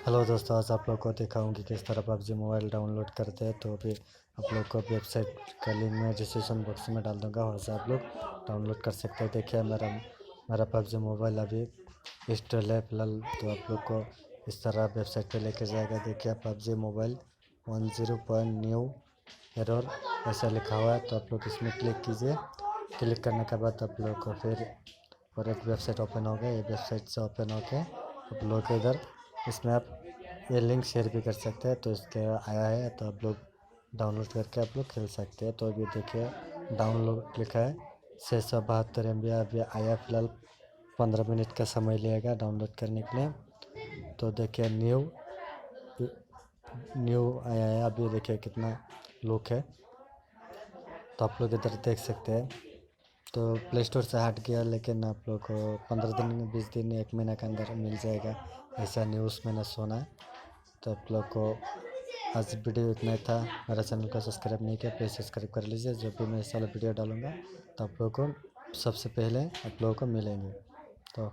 Hello दोस्तों, आज आप लोग को दिखाऊं कि किस तरह पबजी मोबाइल डाउनलोड करते हैं। तो अभी आप लोग को वेबसाइट का लिंक मैं डिस्क्रिप्शन बॉक्स में डाल दूंगा, वहाँ से आप लोग डाउनलोड कर सकते हैं। देखिए मेरा पबजी मोबाइल अभी इंस्टॉल है फिलहाल। तो आप लोग को इस तरह वेबसाइट पे लेके जाएगा। देखिए PUBG mobile 10 point new error ऐसा लिखा हुआ है। तो आप लोग इसमें क्लिक कीजिए। क्लिक करने के बाद आप लोग को फिर और एक वेबसाइट ओपन हो गया। ये वेबसाइट से ओपन हो के आप लोग को इधर इसमें आप ये लिंक शेयर भी कर सकते हैं। तो इसके आया है तो आप लोग डाउनलोड करके आप लोग खेल सकते हैं। तो अभी देखिए डाउनलोड लिखा है 672 MB अभी आया। फ़िलहाल 15 मिनट का समय लगेगा डाउनलोड करने के लिए। तो देखिए न्यू आया है। अभी देखिए कितना लुक है, तो आप लोग इधर देख सकते हैं। तो प्ले स्टोर से हट गया, लेकिन आप लोग को 15 दिन 20 दिन 1 महीना के अंदर मिल जाएगा, ऐसा न्यूज़ मैंने सुना है। तो आप लोग को आज वीडियो इतना ही था। मेरा चैनल को सब्सक्राइब नहीं किया, प्लीज़ सब्सक्राइब कर लीजिए। जब भी मैं इस वाला वीडियो डालूँगा तो आप लोगों को सबसे पहले आप लोगों को मिलेंगे। तो